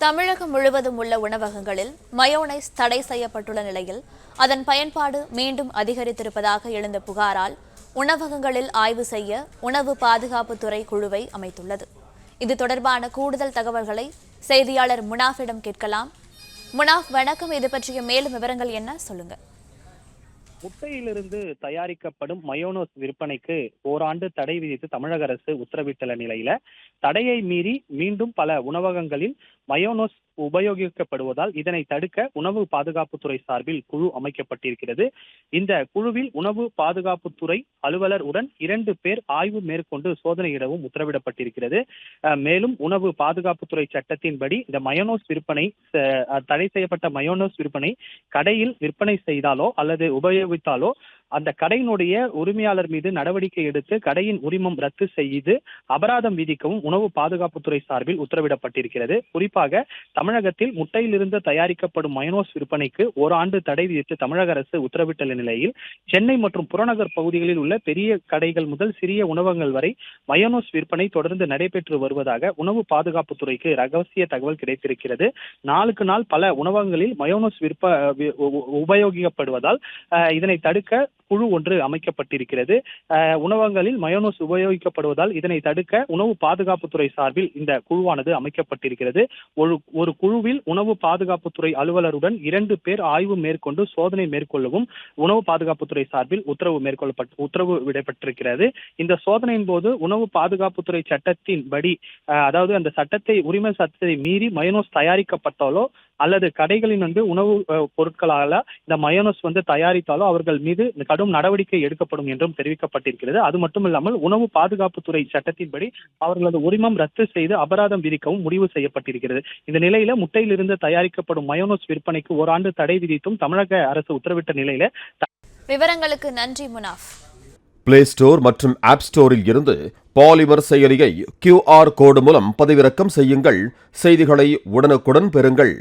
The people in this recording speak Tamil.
தமிழகம் முழுவதும் உள்ள உணவகங்களில் மயோனைஸ் தடை செய்யப்பட்டுள்ள நிலையில் அதன் பயன்பாடு மீண்டும் அதிகரித்திருப்பதாக எழுந்த புகாரால் உணவகங்களில் ஆய்வு செய்ய உணவு பாதுகாப்புத்துறை குழுவை அமைத்துள்ளது. இது தொடர்பான கூடுதல் தகவல்களை செய்தியாளர் முனாஃபிடம் கேட்கலாம். முனாஃப், வணக்கம். இது பற்றிய மேலும் விவரங்கள் என்ன, சொல்லுங்க. முட்டையிலிருந்து தயாரிக்கப்படும் மயோனோஸ் விற்பனைக்கு ஓராண்டு தடை விதித்து தமிழக அரசு உத்தரவிட்டுள்ள நிலையில தடையை மீறி மீண்டும் பல உணவகங்களில் மயோனோஸ் உபயோகிக்கப்படுவதால் இதனை தடுக்க உணவு பாதுகாப்புத்துறை சார்பில் குழு அமைக்கப்பட்டிருக்கிறது. இந்த குழுவில் உணவு பாதுகாப்புத்துறை அலுவலர் உடன் 2 பேர் ஆய்வு மேற்கொண்டு சோதனையிடவும் உத்தரவிடப்பட்டிருக்கிறது. மேலும் உணவு பாதுகாப்புத்துறை சட்டத்தின்படி இந்த மயோனோஸ் விற்பனை, தடை செய்யப்பட்ட மயோனோஸ் விற்பனை கடையில் விற்பனை செய்தாலோ அல்லது உபயோகித்தாலோ அந்த கடையினுடைய உரிமையாளர் மீது நடவடிக்கை எடுத்து கடையின் உரிமம் ரத்து செய்து அபராதம் விதிக்கவும் உணவு பாதுகாப்புத்துறை சார்பில் உத்தரவிடப்பட்டிருக்கிறது. குறிப்பாக தமிழகத்தில் முட்டையிலிருந்து தயாரிக்கப்படும் மயோனோஸ் விற்பனைக்கு ஓராண்டு தடை விதித்து தமிழக அரசு உத்தரவிட்டுள்ள நிலையில் சென்னை மற்றும் புறநகர் பகுதிகளில் உள்ள பெரிய கடைகள் முதல் சிறிய உணவகங்கள் வரை மயோனோஸ் விற்பனை தொடர்ந்து நடைபெற்று வருவதாக உணவு பாதுகாப்புத்துறைக்கு ரகசிய தகவல் கிடைத்திருக்கிறது. நாளுக்கு நாள் பல உணவகங்களில் மயோனோஸ் உபயோகிக்கப்படுவதால் இதனை தடுக்க குழு ஒன்று அமைக்கப்பட்டிருக்கிறது. உணவகங்களில் மயோனோஸ் உபயோகிக்கப்படுவதால் இதனை தடுக்க உணவு பாதுகாப்புத்துறை சார்பில் இந்த குழுவானது அமைக்கப்பட்டிருக்கிறது. ஒரு குழுவில் உணவு பாதுகாப்புத்துறை அலுவலருடன் 2 பேர் ஆய்வு மேற்கொண்டு சோதனை மேற்கொள்ளவும் உணவு பாதுகாப்புத்துறை சார்பில் உத்தரவு விடப்பட்டிருக்கிறது. இந்த சோதனையின் போது உணவு பாதுகாப்புத்துறை சட்டத்தின்படி, அதாவது அந்த உரிமை சட்டத்தை மீறி மயோனோஸ் தயாரிக்கப்பட்டாலோ அல்லது கடைகளின் உணவு பொருட்களால இந்த மயோனோஸ் தயாரித்தாலோ அவர்கள் மீது கடும் நடவடிக்கை எடுக்கப்படும் என்றும் தெரிவிக்கப்பட்டிருக்கிறது. அது மட்டுமில்லாமல் உணவு பாதுகாப்புத்துறை சட்டத்தின்படி அவர்களது உரிமம் ரத்து செய்து அபராதம் விதிக்கவும் முடிவு செய்யப்பட்டிருக்கிறது. இந்த நிலையில முட்டையிலிருந்து தயாரிக்கப்படும் மயோனோஸ் விற்பனைக்கு ஓராண்டு தடை விதித்தும் தமிழக அரசு உத்தரவிட்ட நிலையில விவரங்களுக்கு நன்றி முனாஃப். பிளே ஸ்டோர் மற்றும் ஆப் ஸ்டோரில் இருந்து பாலிமர் செயலியை QR கோடு மூலம் பதிவிறக்கம் செய்யுங்கள். செய்திகளை உடனுக்குடன் பெறுங்கள்.